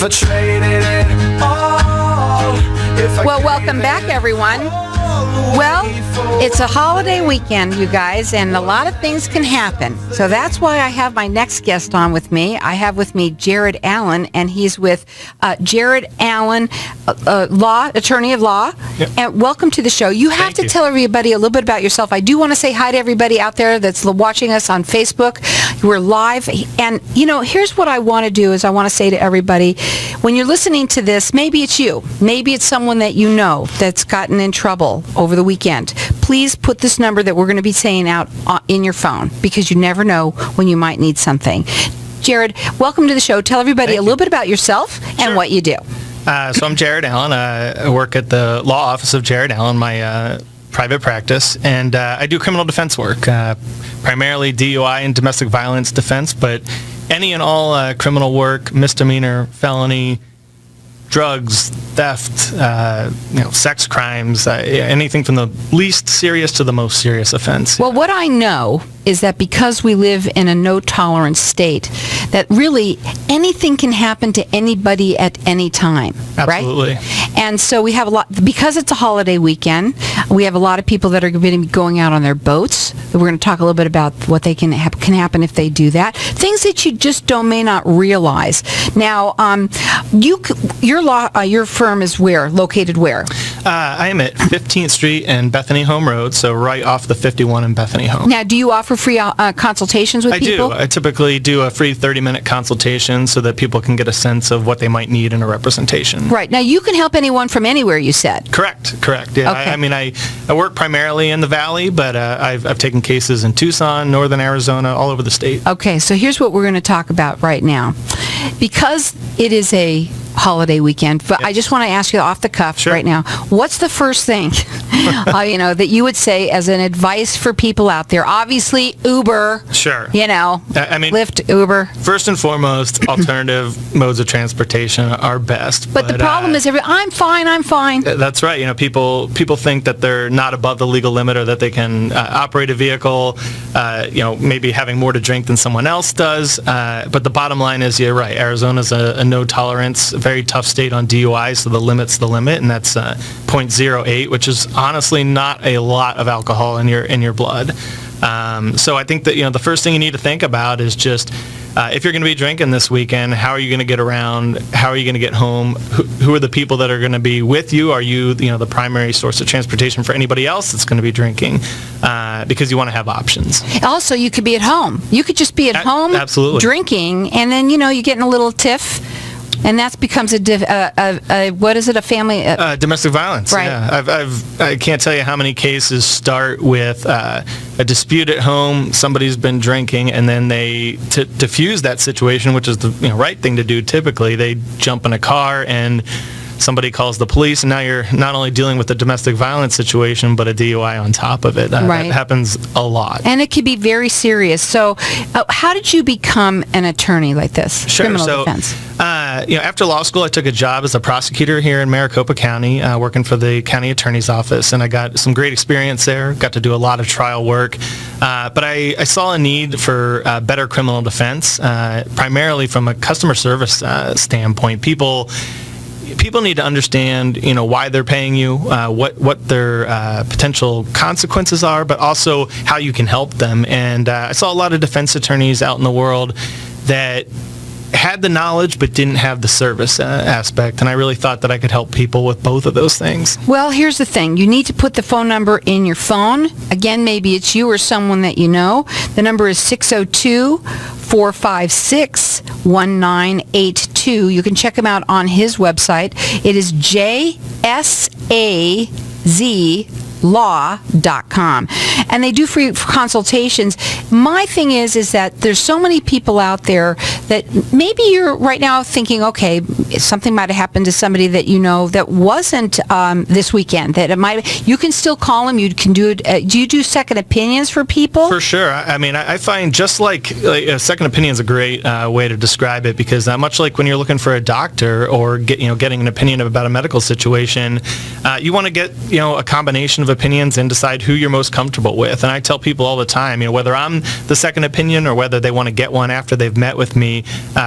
if I traded it all, if I Well, welcome back, everyone. Well, it's a holiday weekend, you guys, and a lot of things can happen. So that's why I have my next guest on with me. I have with me Jared Allen, and he's with Jared Allen, attorney of law. Yep. And welcome to the show. You have to tell everybody a little bit about yourself. I do want to say hi to everybody out there that's watching us on Facebook. We're live. And, you know, here's what I want to do is I want to say to everybody, when you're listening to this, maybe it's you. Maybe it's someone that you know that's gotten in trouble over the weekend. Please put this number that we're going to be saying out in your phone, because you never know when you might need something. Jared, welcome to the show. Tell everybody a little bit about yourself and what you do. So I'm Jared Allen. I work at the law office of Jared Allen, my private practice, and I do criminal defense work, primarily DUI and domestic violence defense, but any and all criminal work, misdemeanor, felony, drugs, theft, sex crimes, anything from the least serious to the most serious offense. Well, what I know is that because we live in a no-tolerance state, that really anything can happen to anybody at any time, Absolutely. right? And so we have a lot, because it's a holiday weekend, we have a lot of people that are going to be going out on their boats. We're going to talk a little bit about what they can happen if they do that. Things that you just may not realize. Now, your firm is located where? I am at 15th Street and Bethany Home Road, so right off the 51 in Bethany Home. Now, do you offer free consultations with people? I do. I typically do a free 30-minute consultation so that people can get a sense of what they might need in a representation. Right. Now, you can help anyone from anywhere, you said. Correct. Yeah. Okay. I work primarily in the Valley, but I've taken cases in Tucson, Northern Arizona, all over the state. Okay, so here's what we're going to talk about right now. Because it is a holiday weekend, but I just want to ask you off the cuff right now, what's the first thing that you would say as an advice for people out there? Obviously, Uber. Sure. Lyft, Uber. First and foremost, alternative modes of transportation are best. But the problem is, I'm fine. That's right. People think that they're not above the legal limit, or that they can operate a vehicle, maybe having more to drink than someone else does. But the bottom line is, you're right. Arizona's a no tolerance, very tough state on DUI, so the limit's the limit, and that's 0.08, which is honestly not a lot of alcohol in your blood. So I think that the first thing you need to think about is just if you're going to be drinking this weekend, how are you going to get around? How are you going to get home? Who are the people that are going to be with you? Are you the primary source of transportation for anybody else that's going to be drinking? Because you want to have options. Also, you could be at home. You could just be at home drinking, and then you get in a little tiff. And that becomes what is it? A family domestic violence. Right. Yeah. I can't tell you how many cases start with a dispute at home. Somebody's been drinking, and then they diffuse that situation, which is the right thing to do. Typically, they jump in a car and somebody calls the police, and now you're not only dealing with a domestic violence situation, but a DUI on top of it. That happens a lot. And it can be very serious. So how did you become an attorney like this? Sure. Criminal defense. After law school, I took a job as a prosecutor here in Maricopa County, working for the county attorney's office, and I got some great experience there, got to do a lot of trial work. But I saw a need for better criminal defense, primarily from a customer service standpoint. People need to understand, why they're paying you, what their potential consequences are, but also how you can help them. And I saw a lot of defense attorneys out in the world that had the knowledge but didn't have the service aspect, and I really thought that I could help people with both of those things. Well, here's the thing. You need to put the phone number in your phone. Again, maybe it's you or someone that you know. The number is 602-456-1982. You can check him out on his website. It is JSAZlaw.com, and they do free consultations. My thing is that there's so many people out there that maybe you're right now thinking, okay, something might have happened to somebody that that wasn't this weekend. That it might. You can still call them. You can do it. Do you do second opinions for people? For sure. I find just like a second opinion is a great way to describe it, because much like when you're looking for a doctor or getting an opinion about a medical situation, you want to get a combination of opinions and decide who you're most comfortable with. And I tell people all the time, whether I'm the second opinion or whether they want to get one after they've met with me,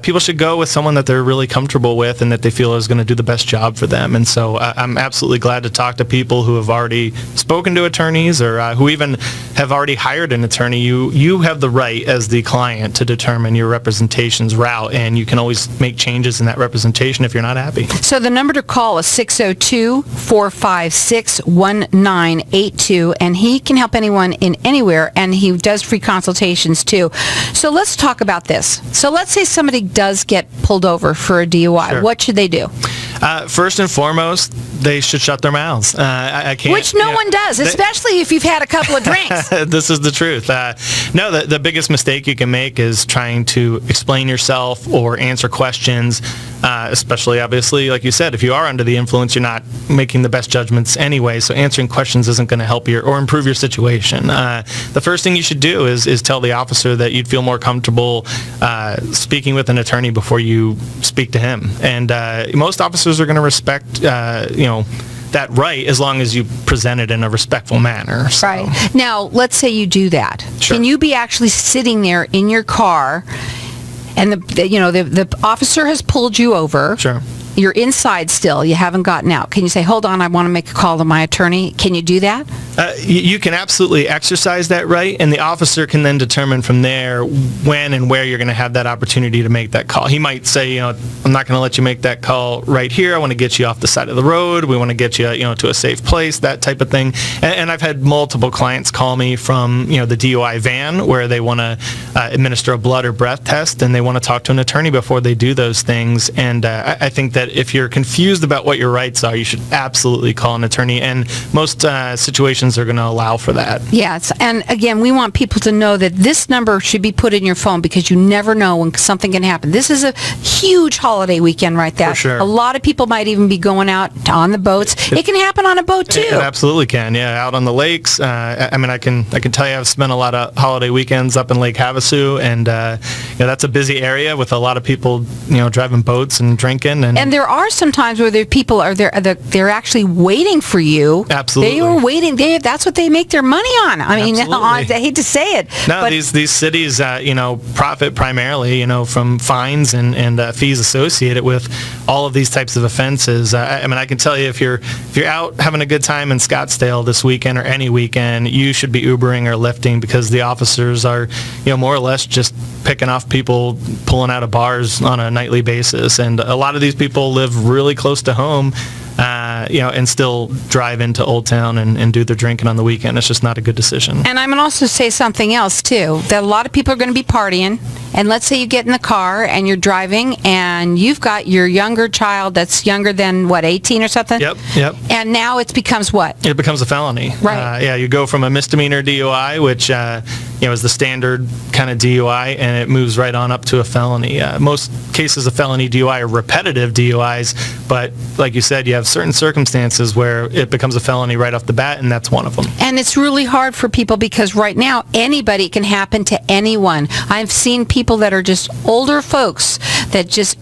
people should go with someone that they're really comfortable with and that they feel is going to do the best job for them. And so I'm absolutely glad to talk to people who have already spoken to attorneys or who even have already hired an attorney. You have the right as the client to determine your representation's route, and you can always make changes in that representation if you're not happy. So the number to call is 602-456-1982, and he can help anyone in anywhere, and he does free consultations too. So let's talk about this. So let's say somebody does get pulled over for a DUI. Sure. What should they do? First and foremost, they should shut their mouths. I can't. Which no one does, especially if you've had a couple of drinks. This is the truth. No, the biggest mistake you can make is trying to explain yourself or answer questions, especially, obviously, like you said, if you are under the influence, you're not making the best judgments anyway, so answering questions isn't going to help you or improve your situation. The first thing you should do is tell the officer that you'd feel more comfortable speaking with an attorney before you speak to him. And most officers are going to respect, that right as long as you present it in a respectful manner. So. Right. Now, let's say you do that. Sure. Can you be actually sitting there in your car and the officer has pulled you over? Sure. You're inside still. You haven't gotten out. Can you say, hold on, I want to make a call to my attorney? Can you do that? You can absolutely exercise that right, and the officer can then determine from there when and where you're going to have that opportunity to make that call. He might say, I'm not going to let you make that call right here. I want to get you off the side of the road. We want to get you, to a safe place, that type of thing. And I've had multiple clients call me from, the DUI van where they want to administer a blood or breath test, and they want to talk to an attorney before they do those things. And I think that if you're confused about what your rights are, you should absolutely call an attorney, and most situations are going to allow for that. Yes, and again, we want people to know that this number should be put in your phone because you never know when something can happen. This is a huge holiday weekend right there. For sure. A lot of people might even be going out on the boats. It can happen on a boat too. It absolutely can, yeah, out on the lakes. I can tell you I've spent a lot of holiday weekends up in Lake Havasu, and that's a busy area with a lot of people, driving boats and drinking. And there are some times where people are there. They're actually waiting for you. Absolutely, they are waiting. That's what they make their money on. I mean, I hate to say it. No, but these cities, profit primarily, from fines and fees associated with all of these types of offenses. I can tell you if you're out having a good time in Scottsdale this weekend or any weekend, you should be Ubering or Lyfting because the officers are, more or less just picking off people pulling out of bars on a nightly basis, and a lot of these people live really close to home, and still drive into Old Town and do their drinking on the weekend. It's just not a good decision. And I'm going to also say something else, too, that a lot of people are going to be partying, and let's say you get in the car and you're driving, and you've got your younger child that's younger than, 18 or something? Yep. And now it becomes what? It becomes a felony. Right. You go from a misdemeanor DUI, which, is the standard kind of DUI, and it moves right on up to a felony. Most cases of felony DUI are repetitive DUIs, but like you said, you have certain circumstances where it becomes a felony right off the bat, and that's one of them. And it's really hard for people because right now, anybody can happen to anyone. I've seen people that are just older folks that just,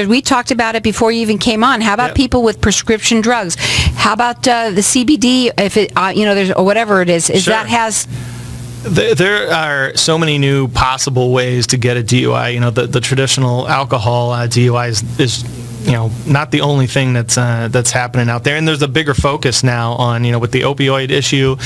we talked about it before you even came on. How about people with prescription drugs? How about the CBD, if it, there's, or whatever it is Sure. that has... There are so many new possible ways to get a DUI. The traditional alcohol DUI is not the only thing that's happening out there. And there's a bigger focus now on, with the opioid issue,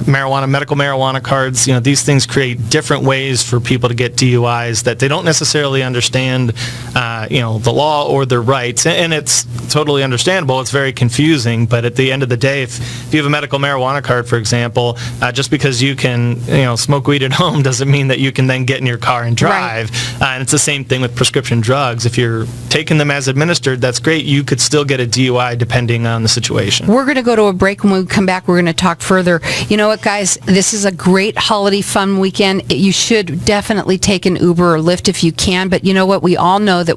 medical marijuana cards. These things create different ways for people to get DUIs that they don't necessarily understand, the law or their rights. And it's totally understandable. It's very confusing. But at the end of the day, if you have a medical marijuana card, for example, just because you can, smoke weed at home doesn't mean that you can then get in your car and drive. Right. And it's the same thing with prescription drugs. If you're taking them as administered, that's great. You could still get a DUI depending on the situation. We're going to go to a break. When we come back, we're going to talk further. You know what, guys? This is a great holiday fun weekend. You should definitely take an Uber or Lyft if you can. But you know what? We all know that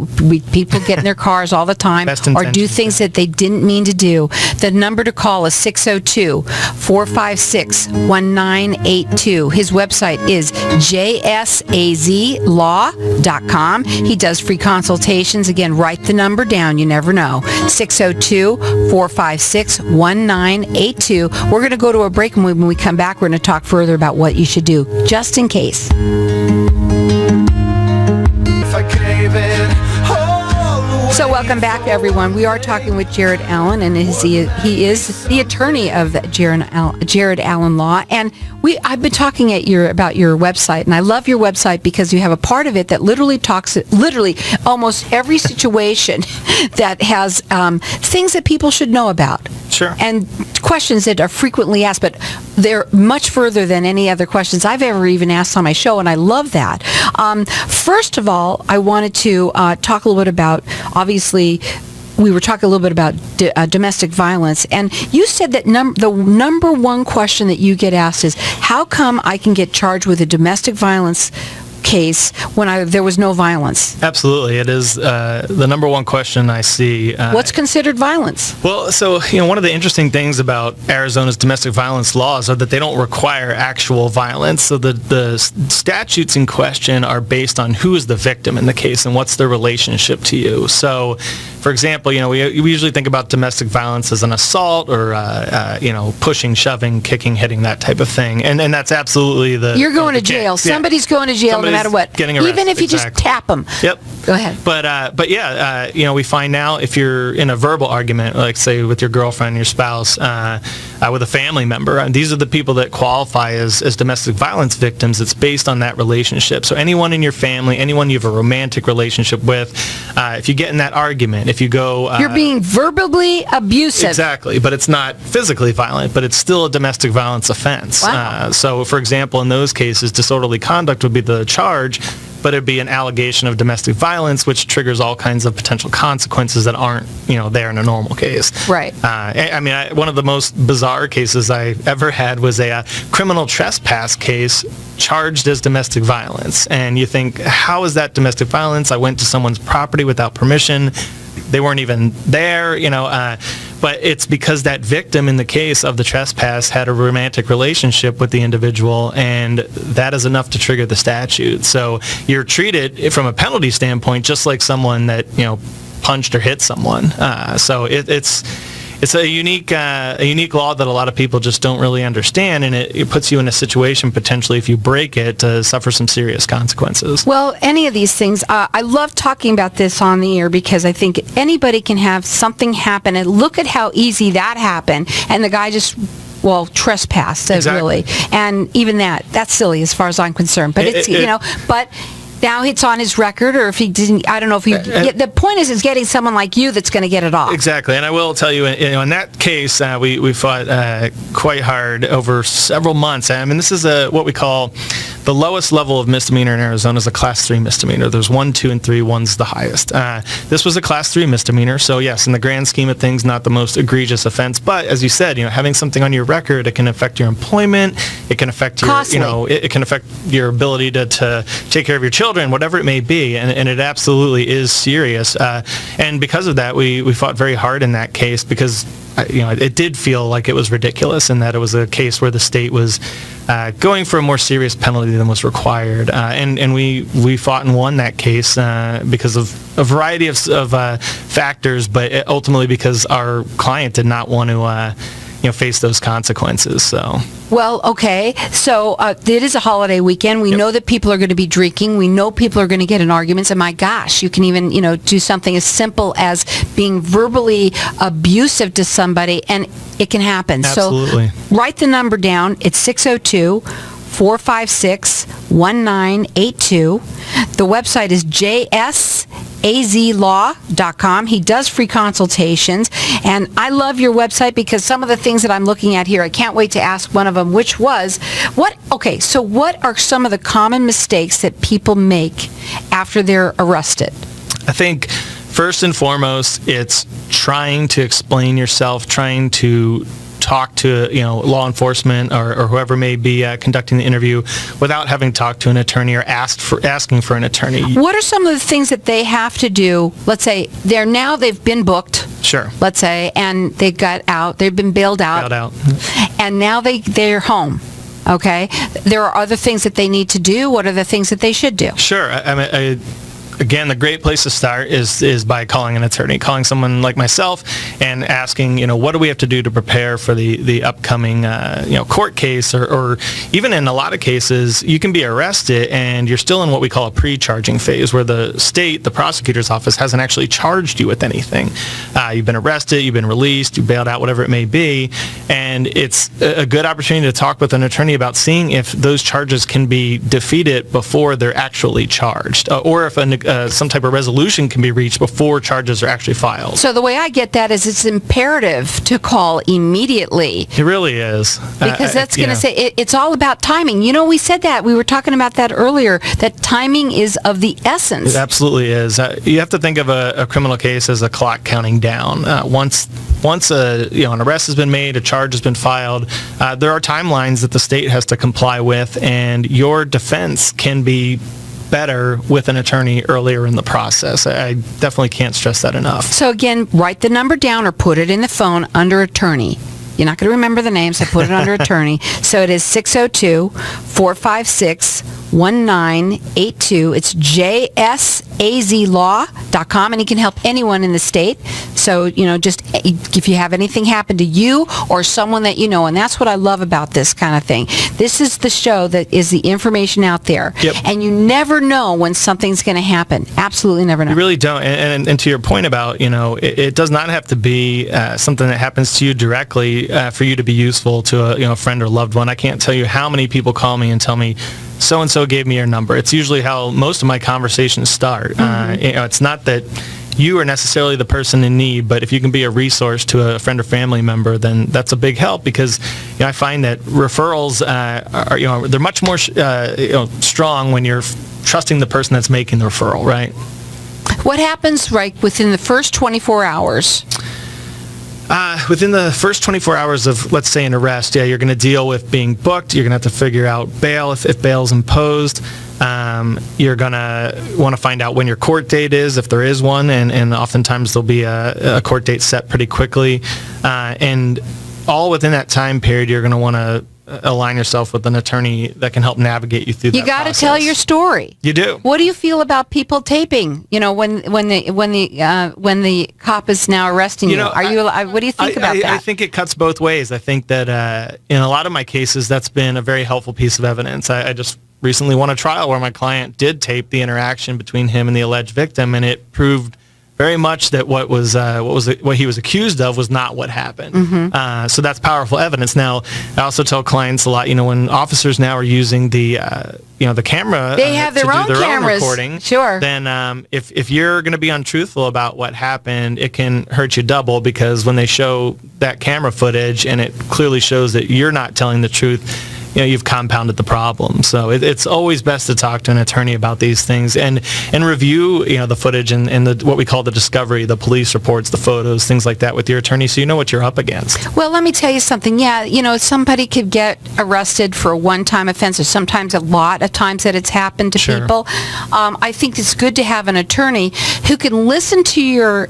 people get in their cars all the time or do things that they didn't mean to do. The number to call is 602-456-1982. His website is jsazlaw.com. He does free consultations. Again, write the number down. You never know. 602-456-1982. We're going to go to a break, and when we come back, we're going to talk further about what you should do, just in case. If I gave it all away. So welcome back, everyone. We are talking with Jared Allen, and he is the attorney of Jared Allen Law. And I've been talking about your website, and I love your website because you have a part of it that literally talks almost every situation that has things that people should know about. Sure. And questions that are frequently asked, but they're much further than any other questions I've ever even asked on my show, and I love that. First of all, I wanted to talk a little bit about, obviously, we were talking a little bit about domestic violence, and you said that the number one question that you get asked is, how come I can get charged with a domestic violence case when there was no violence? Absolutely. It is the number one question I see. What's considered violence? Well, so, one of the interesting things about Arizona's domestic violence laws are that they don't require actual violence. So the statutes in question are based on who is the victim in the case and what's their relationship to you. So, for example, we usually think about domestic violence as an assault or, pushing, shoving, kicking, hitting, that type of thing. And that's absolutely You're going to jail. Case. Yeah. Somebody's going to jail no matter what. Getting arrested. Even if you just tap them. Yep. Go ahead. But we find now if you're in a verbal argument, like say with your girlfriend, your spouse, with a family member, and these are the people that qualify as domestic violence victims. It's based on that relationship. So anyone in your family, anyone you have a romantic relationship with, if you get in that argument, if you go... you're being verbally abusive. Exactly, but it's not physically violent, but it's still a domestic violence offense. Wow. So, for example, in those cases, disorderly conduct would be the charge, but it'd be an allegation of domestic violence, which triggers all kinds of potential consequences that aren't, there in a normal case. Right. One of the most bizarre cases I ever had was a criminal trespass case charged as domestic violence. And you think, how is that domestic violence? I went to someone's property without permission. They weren't even there, but it's because that victim in the case of the trespass had a romantic relationship with the individual, and that is enough to trigger the statute. So you're treated from a penalty standpoint just like someone that, punched or hit someone. So it's a unique law that a lot of people just don't really understand, and it puts you in a situation potentially, if you break it, to suffer some serious consequences. Well, any of these things, I love talking about this on the air because I think anybody can have something happen, and look at how easy that happened, and the guy just trespassed, Exactly. really, and even that's silly as far as I'm concerned. But but. Now it's on his record, or if he didn't, I don't know if he... the point is getting someone like you that's going to get it off. Exactly, and I will tell you, in that case, we fought quite hard over several months. This is what we call the lowest level of misdemeanor in Arizona is a Class 3 misdemeanor. There's 1, 2, and 3. 1's the highest. This was a Class 3 misdemeanor, so yes, in the grand scheme of things, not the most egregious offense. But as you said, having something on your record, it can affect your employment. It can affect your, Costly. It can affect your ability to take care of your children, whatever it may be, and it absolutely is serious. And because of that, we fought very hard in that case because it did feel like it was ridiculous, and that it was a case where the state was going for a more serious penalty than was required. And we fought and won that case because of a variety of factors, but ultimately because our client did not want to face those consequences. So. Well, okay. So it is a holiday weekend. We know that people are going to be drinking. We know people are going to get in arguments. And my gosh, you can even, do something as simple as being verbally abusive to somebody, and it can happen. Absolutely. So write the number down. It's 602-456-1982. The website is JSAZlaw.com. He does free consultations, and I love your website because some of the things that I'm looking at here, I can't wait to ask one of them, which was, what are some of the common mistakes that people make after they're arrested? I think first and foremost, it's trying to explain yourself, trying to talk to law enforcement or whoever may be conducting the interview without having talked to an attorney or asking for an attorney. What are some of the things that they have to do? Let's say they've been booked. Sure. Let's say, and they got out. They've been bailed out. And now they're home. Okay. There are other things that they need to do. What are the things that they should do? Sure. again, the great place to start is by calling an attorney, calling someone like myself and asking, what do we have to do to prepare for the upcoming, court case, or even in a lot of cases, you can be arrested and you're still in what we call a pre-charging phase, where the state, the prosecutor's office, hasn't actually charged you with anything. You've been arrested, you've been released, you bailed out, whatever it may be, and it's a good opportunity to talk with an attorney about seeing if those charges can be defeated before they're actually charged, or if some type of resolution can be reached before charges are actually filed. So the way I get that is it's imperative to call immediately. It really is. Because that's going to say, it's all about timing. We said that. We were talking about that earlier, that timing is of the essence. It absolutely is. You have to think of a criminal case as a clock counting down. Once an arrest has been made, a charge has been filed, there are timelines that the state has to comply with, and your defense can be better with an attorney earlier in the process. I definitely can't stress that enough. So again, write the number down or put it in the phone under attorney. You're not going to remember the name, so put it under attorney. So it is 602-456-1982. It's jsazlaw.com, and he can help anyone in the state. So, just if you have anything happen to you or someone that you know, and that's what I love about this kind of thing. This is the show that is the information out there. Yep. And you never know when something's going to happen. Absolutely never know. You really don't. And to your point about, it does not have to be something that happens to you directly for you to be useful to a friend or loved one. I can't tell you how many people call me and tell me, so-and-so gave me your number. It's usually how most of my conversations start. It's not that you are necessarily the person in need, but if you can be a resource to a friend or family member, then that's a big help, because I find that referrals are they're much more strong when you're trusting the person that's making the referral, right? What happens within the first 24 hours? Within the first 24 hours of, let's say, an arrest, you're going to deal with being booked. You're going to have to figure out bail if bail's imposed. You're going to want to find out when your court date is, if there is one, and oftentimes there'll be a court date set pretty quickly. And all within that time period, you're going to want to align yourself with an attorney that can help navigate you through that process. You got to tell your story. You do. What do you feel about people taping? When the cop is now arresting you, what do you think about that? I think it cuts both ways. I think that in a lot of my cases, that's been a very helpful piece of evidence. I just recently won a trial where my client did tape the interaction between him and the alleged victim, and it proved very much that what he was accused of was not what happened. Mm-hmm. So that's powerful evidence. Now, I also tell clients a lot, when officers now are using the camera, they have their own cameras. Recording. Sure. Then if you're going to be untruthful about what happened, it can hurt you double, because when they show that camera footage and it clearly shows that you're not telling the truth, you've compounded the problem. So it's always best to talk to an attorney about these things and review, the footage and what we call the discovery, the police reports, the photos, things like that with your attorney, so you know what you're up against. Well, let me tell you something. Yeah, somebody could get arrested for a one-time offense, or sometimes a lot of times that it's happened to people. I think it's good to have an attorney who can listen to your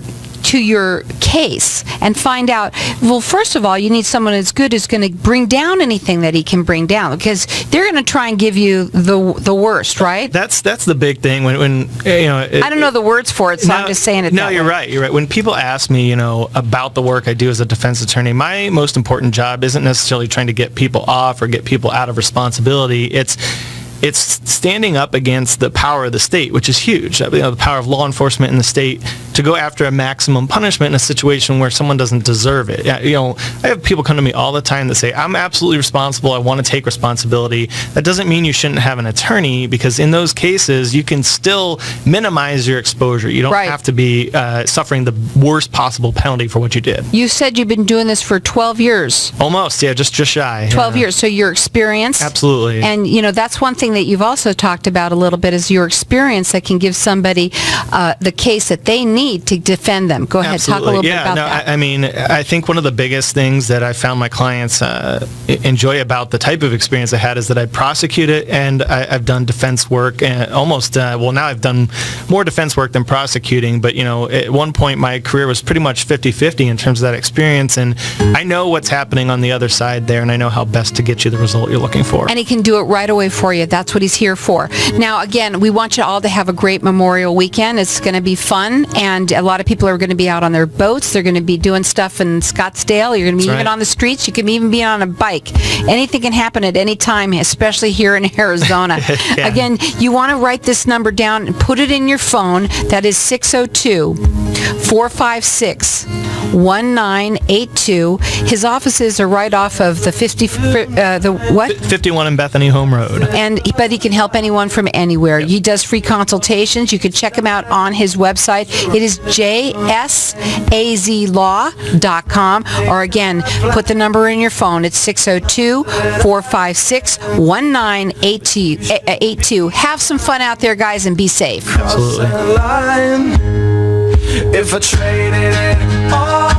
case and find out, well, first of all, you need someone as good as going to bring down anything that he can bring down, because they're going to try and give you the worst, right? That's the big thing. When I don't know the words for it, so I'm just saying it. No, you're right. You're right. When people ask me, about the work I do as a defense attorney, my most important job isn't necessarily trying to get people off or get people out of responsibility. It's standing up against the power of the state, which is huge. The power of law enforcement in the state to go after a maximum punishment in a situation where someone doesn't deserve it. I have people come to me all the time that say, I'm absolutely responsible. I want to take responsibility. That doesn't mean you shouldn't have an attorney, because in those cases, you can still minimize your exposure. You don't have to be suffering the worst possible penalty for what you did. You said you've been doing this for 12 years. Almost, yeah, just shy. 12 years. So your experience. Absolutely. And, that's one thing that you've also talked about a little bit, is your experience that can give somebody the case that they need to defend them. Go ahead, Absolutely. Talk a little bit about that. I think one of the biggest things that I found my clients enjoy about the type of experience I had is that I prosecuted and I've done defense work, and almost, now I've done more defense work than prosecuting, but, at one point my career was pretty much 50-50 in terms of that experience, and I know what's happening on the other side there, and I know how best to get you the result you're looking for. And he can do it right away for you. That's That's what he's here for. Now, again, we want you all to have a great Memorial weekend. It's going to be fun, and a lot of people are going to be out on their boats. They're going to be doing stuff in Scottsdale. You're going to be even on the streets. You can even be on a bike. Anything can happen at any time, especially here in Arizona. Yeah. Again, you want to write this number down and put it in your phone. That is 602-456-1982. His offices are right off of the 51 in Bethany Home Road. But he can help anyone from anywhere. He does free consultations. You can check him out on his website. It is jsazlaw.com. Or again, put the number in your phone. It's 602-456-1982. Have some fun out there, guys, and be safe. Absolutely. If I traded it all